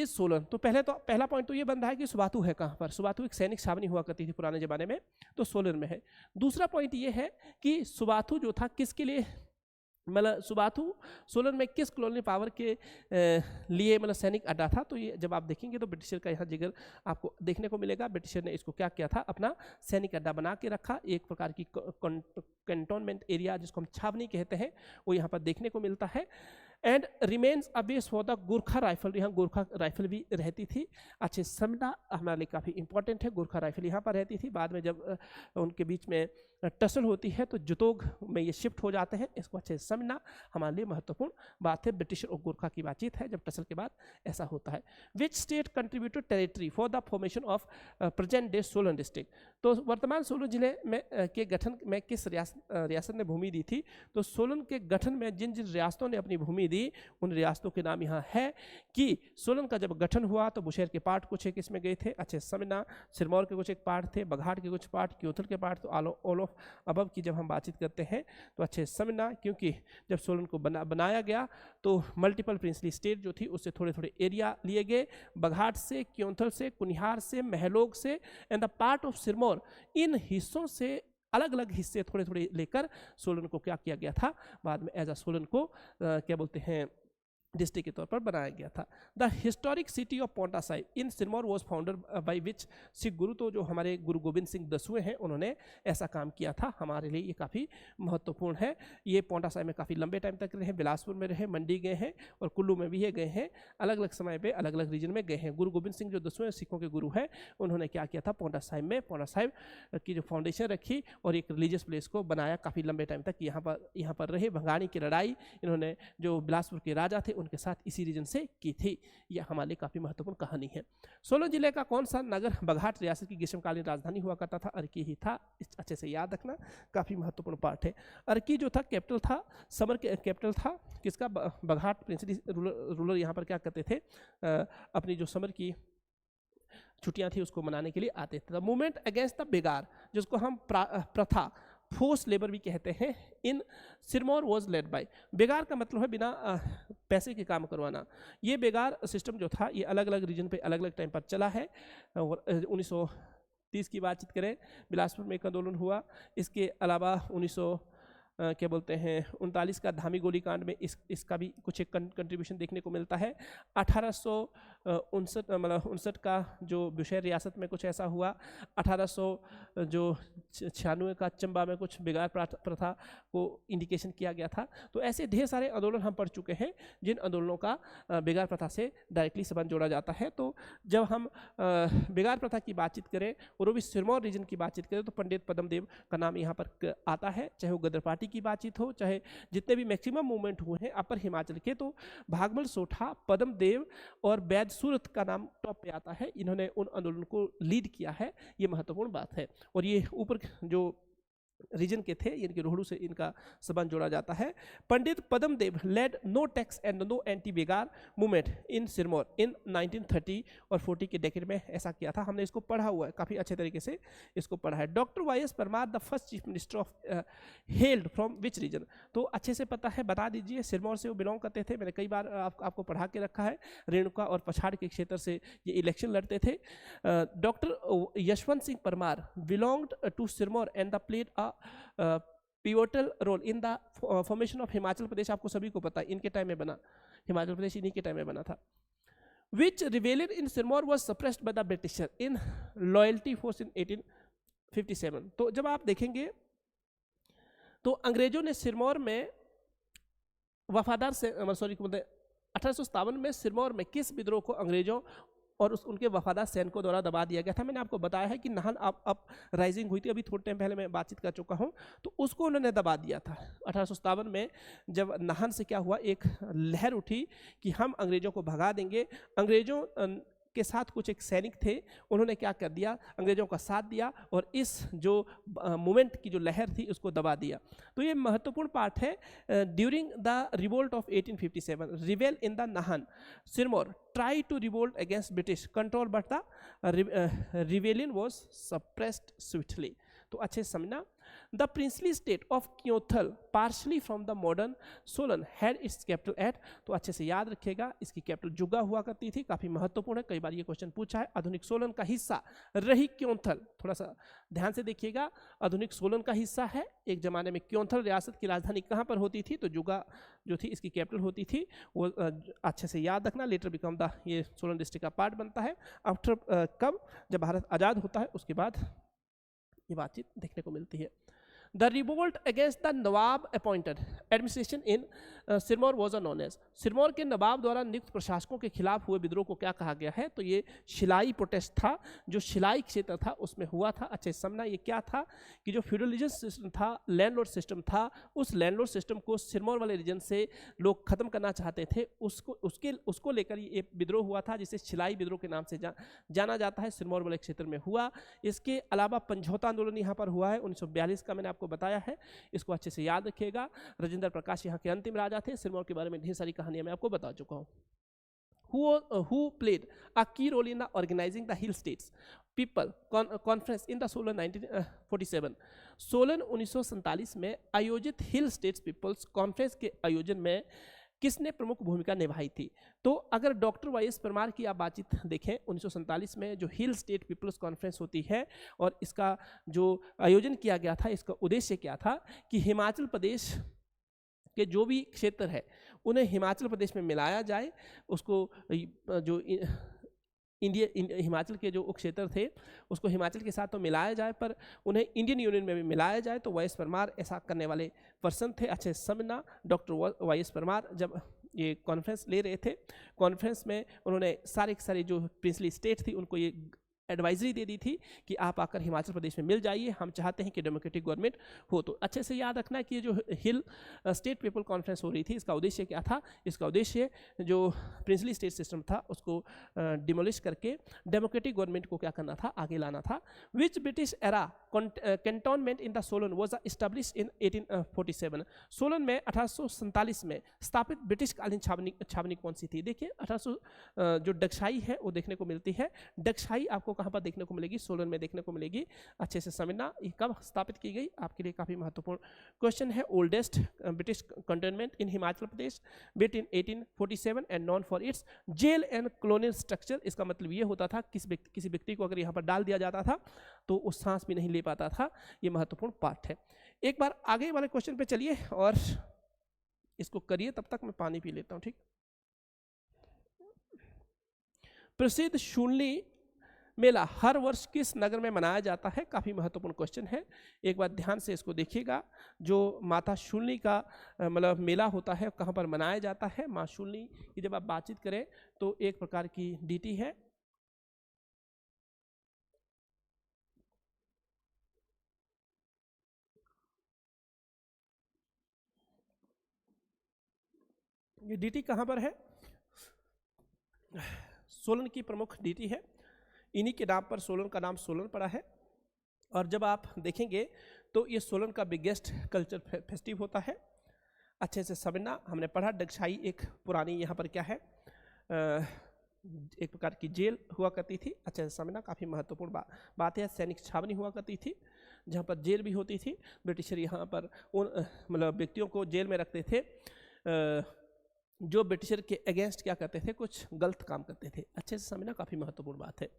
[SPEAKER 1] सोलन। तो पहला पॉइंट तो ये बन रहा है कि सुबाथू है कहाँ पर, सुबाथू एक सैनिक छावनी हुआ करती थी पुराने ज़माने में, तो सोलन में है। दूसरा पॉइंट ये है कि सुबाथू जो था किसके लिए, मतलब सुबाथू सोलन में किस कॉलोनी पावर के लिए मतलब सैनिक अड्डा था, तो ये जब आप देखेंगे तो ब्रिटिशर का यहाँ जिगर आपको देखने को मिलेगा। ब्रिटिशर ने इसको क्या किया था, अपना सैनिक अड्डा बना के रखा, एक प्रकार की कैंटोनमेंट एरिया जिसको हम छावनी कहते हैं वो यहाँ पर देखने को मिलता है। And remains a base for the Gorkha rifle, यहाँ गोरखा राइफल भी रहती थी। अच्छे समझना हमारे लिए काफ़ी इंपॉर्टेंट है, गोरखा राइफल यहाँ पर रहती थी। बाद में जब उनके बीच में टसल होती है तो जुतोग में ये शिफ्ट हो जाते हैं, इसको अच्छे से समझना हमारे लिए महत्वपूर्ण बात है। ब्रिटिश और गोरखा की बातचीत है, जब टसल के बाद ऐसा होता है। Which state contributed territory for the formation of present day Solan district, तो वर्तमान सोलन जिले में के गठन में किस रियासत ने भूमि दी थी, तो सोलन के गठन में जिन जिन रियासतों ने अपनी भूमि दी, उन रियासतों के नाम यहाँ है कि सोलन का जब गठन हुआ तो बुशहर के पार्ट कुछ एक इसमें गए थे, अच्छे समझना, सिरमौर के कुछ एक पार्ट थे, बघाट के कुछ पार्ट, क्योंथल के पार्ट, तो ऑल ऑफ अबव की जब हम बातचीत करते हैं तो अच्छे समझना, क्योंकि जब सोलन को बनाया गया तो मल्टीपल प्रिंसली स्टेट जो थी उससे थोड़े थोड़े एरिया लिए गए, बघाट से, क्योंथल से, कुनिहार से, महलोग से and the part of Sirmaur, इन हिस्सों से अलग अलग हिस्से थोड़े थोड़े लेकर सोलन को क्या किया गया था, बाद में एज अ सोलन को क्या बोलते हैं डिस्ट्रिक्ट के तौर पर बनाया गया था। The historic city of Paonta Sahib in Sirmaur was founder by which Sikh guru, तो जो हमारे गुरु गोविंद सिंह 10वें हैं उन्होंने ऐसा काम किया था, हमारे लिए ये काफ़ी महत्वपूर्ण है। ये पोंटा साहिब में काफ़ी लंबे टाइम तक रहे, बिलासपुर में रहे, मंडी गए हैं और कुल्लू में भी ये गए हैं, अलग अलग समय पे अलग अलग रीजन में गए हैं। गुरु गोविंद सिंह जो 10वें सिखों के गुरु हैं उन्होंने क्या किया था, पोंटा साहिब में पोंटा साहिब की जो फाउंडेशन रखी और एक रिलीजियस प्लेस को बनाया, काफ़ी लंबे टाइम तक यहाँ पर रहे। भंगाणी की लड़ाई इन्होंने जो बिलासपुर के राजा थे उनके साथ इसी रीजन से की थी, यह हमारे लिए काफ़ी महत्वपूर्ण कहानी है। सोलन जिले का कौन सा नगर बघाट रियासत की ग्रीष्मकालीन राजधानी हुआ करता था, अर्की ही था, अच्छे से याद रखना, काफ़ी महत्वपूर्ण पार्ट है। अर्की जो था कैपिटल था, समर कैपिटल था किसका, बघाट प्रिंसली रूलर यहाँ पर क्या करते थे, अपनी जो समर की छुट्टियाँ थी उसको मनाने के लिए आते थे। द मूवमेंट अगेंस्ट द बेगार, जिसको हम प्रथा फोर्स लेबर भी कहते हैं, इन सिरमौर वॉज लेड बाय, बेगार का मतलब है बिना पैसे के काम करवाना। ये बेगार सिस्टम जो था ये अलग अलग रीजन पे अलग अलग टाइम पर चला है। 1930 की बातचीत करें, बिलासपुर में एक आंदोलन हुआ, इसके अलावा 1939 का धामी गोली कांड में इसका भी कुछ एक कंट्रीब्यूशन देखने को मिलता है। 1859 का जो बुशहर रियासत में कुछ ऐसा हुआ, 1896 का चंबा में कुछ बेगार प्रथा को इंडिकेशन किया गया था। तो ऐसे ढेर सारे आंदोलन हम पढ़ चुके हैं जिन आंदोलनों का बेगार प्रथा से डायरेक्टली संबंध जोड़ा जाता है। तो जब हम बेगार प्रथा की बातचीत करें और वो भी सिरमौर रीजन की बातचीत करें तो पंडित पद्मदेव का नाम यहाँ पर आता है, चाहे वो गदर पार्टी की बातचीत हो, चाहे जितने भी मैक्सिमम मूवमेंट हुए हैं अपर हिमाचल के, तो भागमल सोठा, पद्मदेव और बैद सूरत का नाम टॉप पे आता है। इन्होंने उन आंदोलन को लीड किया है, ये महत्वपूर्ण बात है। और ये ऊपर जो रीजन के थे इनके रोहड़ू से इनका संबंध जोड़ा जाता है। Pandit Padmadev led no tax and no anti begar movement in Sirmaur in 1930 और 40 के डेकेड में ऐसा किया था। हमने इसको पढ़ा हुआ है, काफ़ी अच्छे तरीके से इसको पढ़ा है। Doctor Y S. Parmar the first chief minister of held from which region, तो अच्छे से पता है, बता दीजिए। सिरमौर से वो बिलोंग करते थे, मैंने कई बार आपको पढ़ा के रखा है। रेणुका और पछाड़ के क्षेत्र से ये इलेक्शन लड़ते थे। Doctor Yashwant Singh Parmar belonged to Sirmaur and the played pivotal role in the formation of Himachal Pradesh. आपको सभी को पता है इनके टाइम में बना, हिमाचल प्रदेश इन्हीं के टाइम में बना था। Which rebellion in Sirmaur was suppressed by the Britisher in loyalty force in 1857। तो जब आप देखेंगे तो अंग्रेजों ने सिरमौर में वफादार से 1857 में सिरमौर में किस विद्रोह को अंग्रेजों और उनके वफादार सैनिकों द्वारा दबा दिया गया था। मैंने आपको बताया है कि नाहन अप राइजिंग हुई थी, अभी थोड़े टाइम पहले मैं बातचीत कर चुका हूँ, तो उसको उन्होंने दबा दिया था। 1857 में जब नाहन से क्या हुआ, एक लहर उठी कि हम अंग्रेजों को भगा देंगे। अंग्रेजों के साथ कुछ एक सैनिक थे, उन्होंने क्या कर दिया, अंग्रेजों का साथ दिया और इस जो मूवमेंट की जो लहर थी उसको दबा दिया। तो ये महत्वपूर्ण पार्ट है। ड्यूरिंग द रिवोल्ट ऑफ 1857 रिवेल in the Nahan Sirmaur try to revolt against British control but the rebellion was suppressed swiftly. तो अच्छे समझना, the princely state of Keonthal partially from the modern Solan had its capital at, तो अच्छे से याद रखेगा इसकी कैपिटल जुगा हुआ करती थी, काफी महत्वपूर्ण है, कई बार ये क्वेश्चन पूछा है। आधुनिक सोलन का हिस्सा रही क्योंथल, थोड़ा सा ध्यान से देखिएगा, आधुनिक सोलन का हिस्सा है। एक जमाने में क्योंथल रियासत की राजधानी कहाँ पर होती थी, तो जुगा जो थी इसकी कैपिटल होती थी, वो अच्छे से याद रखना। लेटर बिकम द, ये सोलन डिस्ट्रिक्ट का पार्ट बनता है आफ्टर कब, जब भारत आज़ाद होता है उसके बाद ये बातचीत देखने को मिलती है। The revolt against the nawab appointed administration in Sirmaur was known as, Sirmaur के नवाब द्वारा नियुक्त प्रशासकों के खिलाफ हुए विद्रोह को क्या कहा गया है, तो ये शिलाई प्रोटेस्ट था, जो शिलाई क्षेत्र था उसमें हुआ था। अच्छे समझना, ये क्या था कि जो फ्यूडलिज्म सिस्टम था, लैंडलॉर्ड सिस्टम था, उस लैंडलॉर्ड सिस्टम को सिरमौर वाले रीजन से लोग खत्म करना चाहते थे, उसको लेकर ये विद्रोह हुआ था, जिसे शिलाई विद्रोह के नाम से जाना जाता है, सिरमौर वाले क्षेत्र में हुआ। इसके अलावा पंझौता आंदोलन यहाँ पर हुआ है 1942 का, मैंने आपको बताया है, इसको अच्छे से याद रखिएगा। राजेंद्र प्रकाश यहाँ के अंतिम राजा थे। सिरमौर के बारे में ढेर सारी कहानियां मैं आपको बता चुका हूँ। Who played a key role in the organizing the Hill States People Conference in the Solan 1947? Solan 1947 में आयोजित हिल स्टेट्स पीपल्स कॉन्फ्रेंस के आयोजन में किसने प्रमुख भूमिका निभाई थी? तो अगर डॉक्टर वाई.एस. परमार की आप बातचीत देखें 1947 में जो हिल स्टेट पीपल्स कॉन्फ्रेंस होती है और इसका जो आयोजन किया गया था, इसका उद्देश्य क्या था कि हिमाचल प्रदेश के जो भी क्षेत्र है उन्हें हिमाचल प्रदेश में मिलाया जाए, उसको जो हिमाचल के जो उपक्षेत्र थे उसको हिमाचल के साथ तो मिलाया जाए पर उन्हें इंडियन यूनियन में भी मिलाया जाए। तो वाई.एस. परमार ऐसा करने वाले पर्सन थे। अच्छे समझना, डॉक्टर वाई.एस. परमार जब ये कॉन्फ्रेंस ले रहे थे, कॉन्फ्रेंस में उन्होंने सारे जो प्रिंसली स्टेट थी उनको ये एडवाइजरी दे दी थी कि आप आकर हिमाचल प्रदेश में मिल जाइए, हम चाहते हैं कि डेमोक्रेटिक गवर्नमेंट हो। तो अच्छे से याद रखना कि ये जो हिल स्टेट पीपल कॉन्फ्रेंस हो रही थी, इसका उद्देश्य क्या था? इसका उद्देश्य जो प्रिंसली स्टेट सिस्टम था उसको डिमोलिश करके डेमोक्रेटिक गवर्नमेंट को क्या करना था, आगे लाना था। विच British era cantonment in the Solan was establish in 1847? Solan में 1847 में स्थापित ब्रिटिश कालीन छावनी कौन सी थी? देखिए 1800 जो डगशाई है वो देखने को मिलती है। डगशाई आपको कहाँ पर देखने को मिलेगी? सोलन में देखने को मिलेगी। अच्छे से समझना, ये कब स्थापित की गई, आपके लिए काफी महत्वपूर्ण क्वेश्चन है। Oldest British cantonment in Himachal Pradesh built in 1847 and known for its jail and colonial structure. इसका मतलब ये होता था किसी व्यक्ति को अगर यहाँ पर डाल दिया जाता था तो वो सांस भी नहीं ले पाता था। ये महत्वपूर्ण पार्ट है। एक बार आगे वाले क्वेश्चन पे चलिए और इसको करिए, तब तक मैं पानी पी लेता हूँ। ठीक, प्रसिद्ध शून्य मेला हर वर्ष किस नगर में मनाया जाता है? काफी महत्वपूर्ण क्वेश्चन है, एक बार ध्यान से इसको देखिएगा। जो माता शूलिनी का मतलब मेला होता है कहाँ पर मनाया जाता है? माँ शूलिनी की जब आप बातचीत करें तो एक प्रकार की डीटी है, ये डीटी कहाँ पर है? सोलन की प्रमुख डीटी है। इन्हीं के नाम पर सोलन का नाम सोलन पड़ा है। और जब आप देखेंगे तो ये सोलन का बिगेस्ट कल्चर फेस्टिव होता है। अच्छे से समझना, हमने पढ़ा डगशाई एक पुरानी यहाँ पर क्या है, एक प्रकार की जेल हुआ करती थी। अच्छे से समझना, काफ़ी महत्वपूर्ण बात है। सैनिक छावनी हुआ करती थी जहाँ पर जेल भी होती थी। ब्रिटिशर यहाँ पर उन मतलब व्यक्तियों को जेल में रखते थे जो ब्रिटिशर के अगेंस्ट क्या करते थे, कुछ गलत काम करते थे। अच्छे से समझना, काफ़ी महत्वपूर्ण बात है।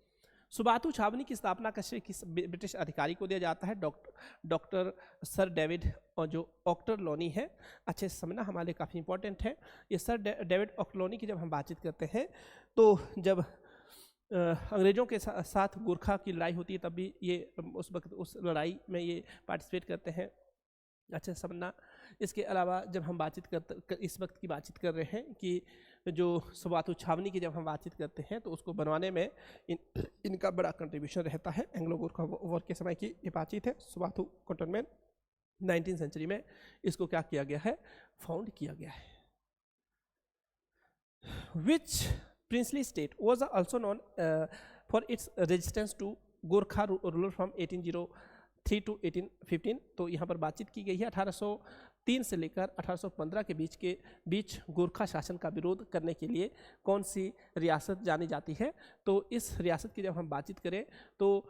[SPEAKER 1] सुबाथू छावनी की स्थापना का श्रेय किस ब्रिटिश अधिकारी को दिया जाता है? डॉक्टर सर डेविड और जो ऑक्टरलोनी है। अच्छे से समझना, हमारे लिए काफ़ी इंपॉर्टेंट है। ये सर डेविड ऑक्टरलोनी की जब हम बातचीत करते हैं तो जब अंग्रेज़ों के साथ गोरखा की लड़ाई होती है तब भी ये उस वक्त उस लड़ाई में ये पार्टिसिपेट करते हैं। अच्छा समझना, इसके अलावा जब हम बातचीत इस वक्त की बातचीत कर रहे हैं कि जो सुबाथू छावनी की जब हम बातचीत करते हैं तो उसको बनवाने में इनका बड़ा कंट्रीब्यूशन रहता है। एंग्लो गोरखा वॉर के समय की ये बातचीत है। सुबाथू कंटोनमेंट 19वीं सेंचुरी में इसको क्या किया गया है, फाउंड किया गया है। Which princely state was also known for its resistance to Gorkha ruler from 1803 to 1815? तो यहाँ पर बातचीत की गई है 1803 से लेकर 1815 के बीच गोरखा शासन का विरोध करने के लिए कौन सी रियासत जानी जाती है? तो इस रियासत की जब हम बातचीत करें तो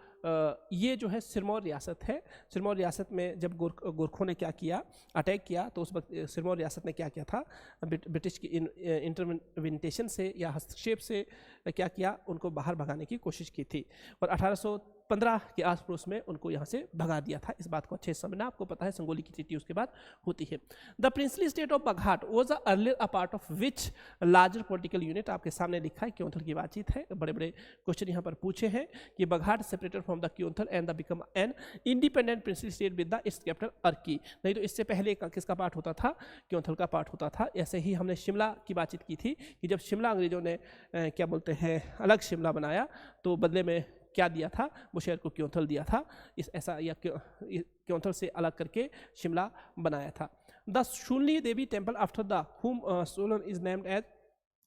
[SPEAKER 1] ये जो है सिरमौर रियासत है। सिरमौर रियासत में जब गोरखों ने क्या किया, अटैक किया, तो उस वक्त सिरमौर रियासत ने क्या किया था, ब्रिटिश की इंटरवेंटेशन से या हस्तक्षेप से क्या किया, उनको बाहर भगाने की कोशिश की थी और 1815 के आस पड़ोस में उनको यहाँ से भगा दिया था। इस बात को अच्छे से समझना, आपको पता है संगोली की चिट्ठी उसके बाद होती है। The princely state of Baghat was earlier a part of which larger political unit? आपके सामने लिखा है, क्योंथल की बातचीत है। बड़े बड़े क्वेश्चन यहाँ पर पूछे हैं कि Baghat separated from the Keonthal and the become an independent princely state with the its capital Arki. नहीं तो इससे पहले किसका पार्ट होता था, क्योंथल का पार्ट होता था। ऐसे ही हमने शिमला की बातचीत की थी कि जब शिमला अंग्रेजों ने क्या बोलते हैं अलग शिमला बनाया तो बदले में क्या दिया था, वो शहर को क्योंथल दिया था। इस ऐसा या क्योंथल से अलग करके शिमला बनाया था। The Shulini Devi temple after the whom Solan is named as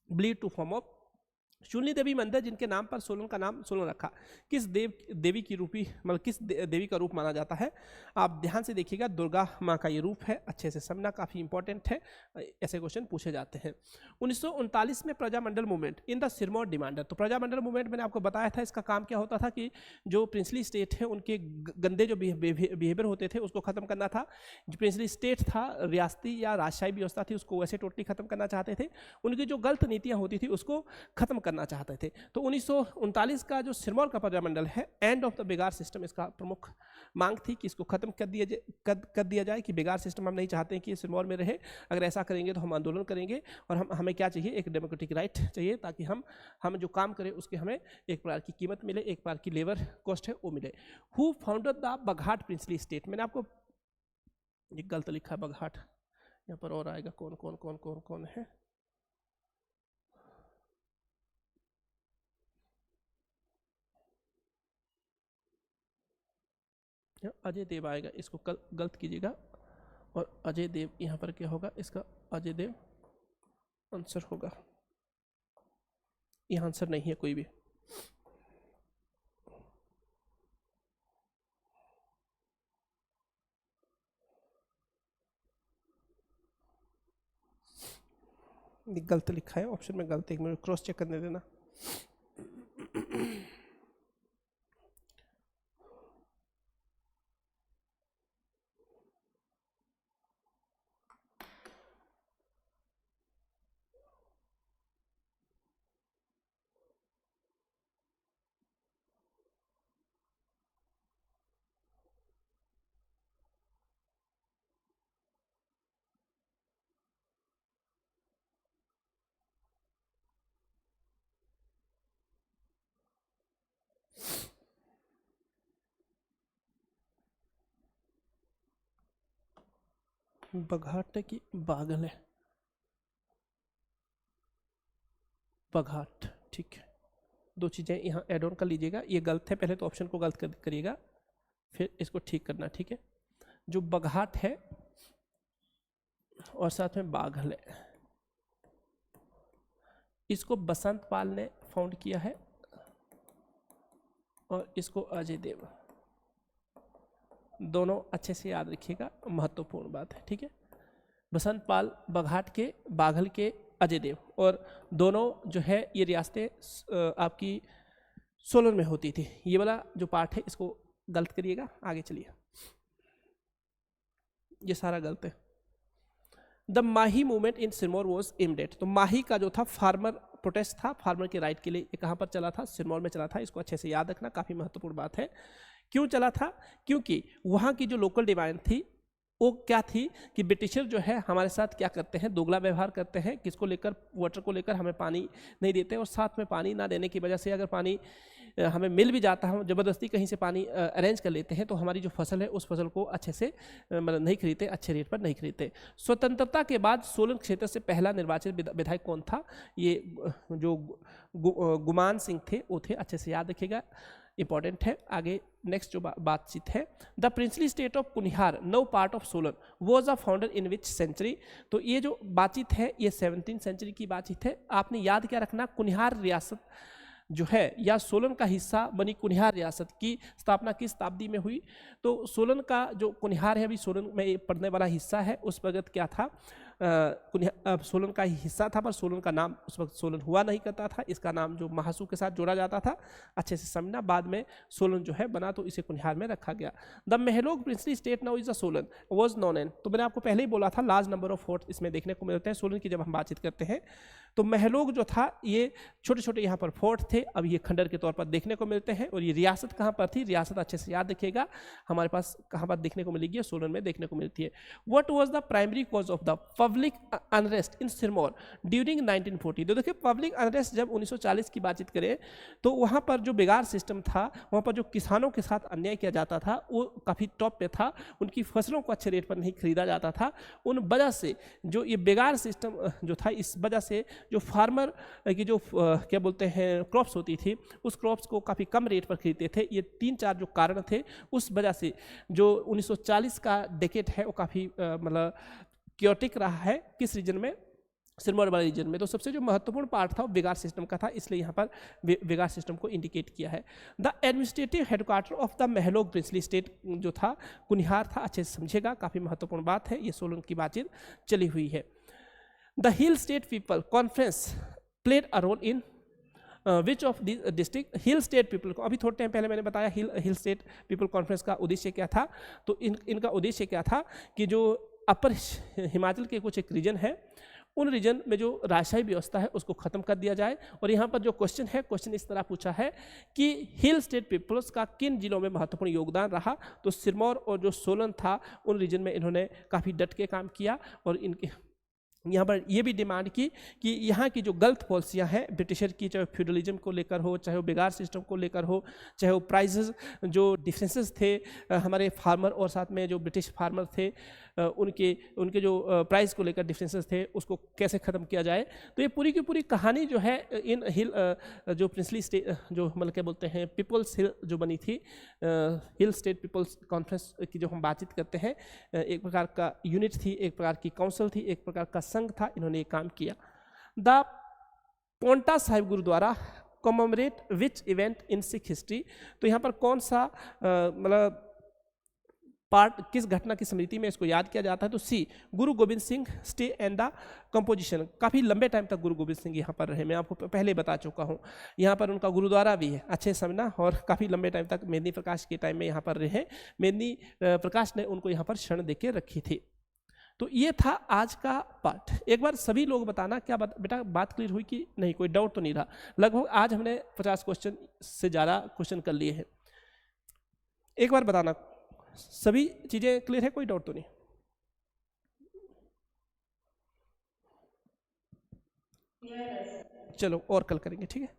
[SPEAKER 1] believed to form of Shunya Devi मंदिर जिनके नाम पर सोलन का नाम सोलन रखा, किस देवी की रूपी मतलब किस देवी का रूप माना जाता है? आप ध्यान से देखिएगा, दुर्गा माँ का ये रूप है, अच्छे से समझना काफ़ी इंपॉर्टेंट है, ऐसे क्वेश्चन पूछे जाते हैं। 1939 में Prajamandal movement in the Sirmaur demander, तो प्रजामंडल मूवमेंट मैंने आपको बताया था, इसका काम क्या होता था कि जो प्रिंसली स्टेट है उनके गंदे जो बिहेवियर होते थे उसको खत्म करना था। जो प्रिंसली स्टेट था, रियासती या राजशाही व्यवस्था थी, उसको वैसे टोटली खत्म करना चाहते थे। उनकी जो गलत नीतियाँ होती थी उसको खत्म करना चाहते थे। तो 1939 का जो सिरमौर का प्रजामंडल है, एंड ऑफ द बेगार सिस्टम, इसका प्रमुख मांग थी कि इसको खत्म कर दिया जाए कि बेगार सिस्टम हम नहीं चाहते हैं कि सिरमौर में रहे। अगर ऐसा करेंगे तो हम आंदोलन करेंगे और हमें क्या चाहिए, एक डेमोक्रेटिक राइट चाहिए, ताकि हम जो काम करें उसके हमें एक प्रकार की कीमत मिले, एक प्रकार की लेबर कॉस्ट है वो मिले। Who founded the Baghat princely state, मैंने आपको एक गलत लिखा है बघाट, यहाँ पर और आएगा कौन कौन कौन कौन कौन है। अजय देव आएगा, इसको गलत कीजिएगा, और अजय देव यहाँ पर क्या होगा, इसका अजय देव आंसर होगा, यहाँ आंसर नहीं है कोई भी। गलत लिखा है ऑप्शन में, गलत, एक मिनट क्रॉस चेक करने देना। बघाट है कि बागल है? बघाट, ठीक है। दो चीज़ें यहाँ एड ऑन कर लीजिएगा, ये गलत है, पहले तो ऑप्शन को गलत करिएगा, फिर इसको ठीक करना, ठीक है। जो बघाट है और साथ में बाघल है, इसको बसंत पाल ने फाउंड किया है और इसको अजय देव, दोनों अच्छे से याद रखिएगा, महत्वपूर्ण बात है, ठीक है। बसंत पाल बघाट के, बाघल के अजय देव, और दोनों जो है ये रियासतें आपकी सोलन में होती थी। ये वाला जो पार्ट है इसको गलत करिएगा, आगे चलिए, ये सारा गलत है। The Mahi movement in Sirmaur was aimed at, तो माही का जो था फार्मर प्रोटेस्ट था, फार्मर के राइट के लिए, ये कहाँ पर चला था, सिरमौर में चला था, इसको अच्छे से याद रखना, काफ़ी महत्वपूर्ण बात है। क्यों चला था, क्योंकि वहाँ की जो लोकल डिमांड थी वो क्या थी कि ब्रिटिशर जो है हमारे साथ क्या करते हैं, दोगला व्यवहार करते हैं, किसको लेकर, वाटर को लेकर, हमें पानी नहीं देते, और साथ में पानी ना देने की वजह से अगर पानी हमें मिल भी जाता है, हम ज़बरदस्ती कहीं से पानी अरेंज कर लेते हैं, तो हमारी जो फसल है उस फसल को अच्छे से मतलब नहीं खरीदते, अच्छे रेट पर नहीं खरीदते। स्वतंत्रता के बाद सोलन क्षेत्र से पहला निर्वाचित विधायक कौन था, ये जो गुमान सिंह थे वो थे, अच्छे से याद रखिएगा, इंपॉर्टेंट है। आगे नेक्स्ट जो बातचीत है, the princely state of Kunihar now part of Solan was a founder in which century, तो ये जो बातचीत है ये 17th सेंचुरी की बातचीत है। आपने याद क्या रखना, कुनिहार रियासत जो है या सोलन का हिस्सा बनी कुनिहार रियासत की स्थापना किस शताब्दी में हुई, तो सोलन का जो कुनिहार है अभी सोलन में पड़ने वाला हिस्सा है, उस वक्त क्या था, सोलन का ही हिस्सा था, पर सोलन का नाम उस वक्त सोलन हुआ नहीं करता था, इसका नाम जो महासू के साथ जोड़ा जाता था, अच्छे से समझना, बाद में सोलन जो है बना तो इसे कुनिहार में रखा गया। The Mahlog princely state now is a Solan was known an, तो मैंने आपको पहले ही बोला था लार्ज नंबर ऑफ फोर्ट इसमें देखने को मिलते हैं सोलन की जब हम बातचीत करते हैं, तो महलोग जो था ये छोटे छोटे यहाँ पर फोर्ट थे, अब ये खंडर के तौर पर देखने को मिलते हैं। और ये रियासत कहाँ पर थी, रियासत अच्छे से याद रखिएगा, हमारे पास कहाँ पर देखने को मिलेगी, सोलन में देखने को मिलती है। What was the primary cause of the public unrest in Sirmaur during 1940, तो देखिए पब्लिक अनरेस्ट जब 1940 की बातचीत करें तो वहाँ पर जो बेगार सिस्टम था, वहाँ पर जो किसानों के साथ अन्याय किया जाता था वो काफ़ी टॉप पे था, उनकी फसलों को अच्छे रेट पर नहीं खरीदा जाता था, उन वजह से जो ये बेगार सिस्टम जो था, इस वजह से जो फार्मर की जो क्या बोलते हैं क्रॉप्स होती थी, उस क्रॉप्स को काफ़ी कम रेट पर खरीदते थे। ये 3-4 जो कारण थे, उस वजह से जो 1940 का डेकेड है वो काफ़ी मतलब क्योटिक रहा है। किस रीजन में, सिरमौर वाले रीजन में। तो सबसे जो महत्वपूर्ण पार्ट था वो विगार सिस्टम का था, इसलिए यहाँ पर विगार सिस्टम को इंडिकेट किया है। The administrative headquarter of the Mahlog princely state जो था कुनिहार था, अच्छे से समझेगा, काफ़ी महत्वपूर्ण बात है, ये सोलन की बातचीत चली हुई है। The hill state people conference played a role in which of the district hill state people को, अभी थोड़े टाइम पहले मैंने बताया हिल स्टेट पीपल कॉन्फ्रेंस का उद्देश्य क्या था। तो इनका उद्देश्य क्या था कि जो अपर हिमाचल के कुछ एक रीजन है, उन रीजन में जो राजशाही व्यवस्था है उसको खत्म कर दिया जाए। और यहाँ पर जो क्वेश्चन है, क्वेश्चन इस तरह पूछा है कि हिल स्टेट पीपल्स का किन जिलों में महत्वपूर्ण योगदान रहा। तो सिरमौर और जो सोलन था उन रीजन में इन्होंने काफ़ी डट के काम किया और इनके यहाँ पर ये भी डिमांड की कि यहाँ की जो गलत पॉलिसियाँ हैं ब्रिटिशर की, चाहे फ्यूडलिज्म को लेकर हो, चाहे वो बिगाड़ सिस्टम को लेकर हो, चाहे वो प्राइसेस जो डिफरेंसेस थे हमारे फार्मर और साथ में जो ब्रिटिश फार्मर थे उनके जो प्राइस को लेकर डिफरेंसेस थे, उसको कैसे ख़त्म किया जाए। तो ये पूरी की पूरी कहानी जो है इन हिल जो प्रिंसली स्टेट जो मतलब क्या बोलते हैं पीपल्स हिल जो बनी थी, हिल स्टेट पीपल्स कॉन्फ्रेंस की जो हम बातचीत करते हैं, एक प्रकार का यूनिट थी, एक प्रकार की काउंसिल थी, एक प्रकार का संघ था, इन्होंने ये काम किया। The Paonta Sahib gurdwara commemorate which event in Sikh history. तो यहाँ पर कौन सा मतलब पार्ट, किस घटना की स्मृति में इसको याद किया जाता है। तो सी गुरु Govind Singh stay and the composition. काफ़ी लंबे टाइम तक गुरु गोविंद सिंह यहाँ पर रहे, मैं आपको पहले बता चुका हूँ। यहाँ पर उनका गुरुद्वारा भी है, अच्छे समझना, और काफ़ी लंबे टाइम तक मेदिनी प्रकाश के टाइम में यहाँ पर रहे। मेदिनी प्रकाश ने उनको यहाँ पर शरण देके रखी थी। तो ये था आज का पार्ट। एक बार सभी लोग बताना क्या बेटा बात क्लियर हुई कि नहीं, कोई डाउट तो नहीं रहा। लगभग आज हमने 50 क्वेश्चन से ज़्यादा क्वेश्चन कर लिए हैं। एक बार बताना सभी चीज़ें क्लियर है, कोई डाउट तो नहीं। चलो और कल करेंगे, ठीक है।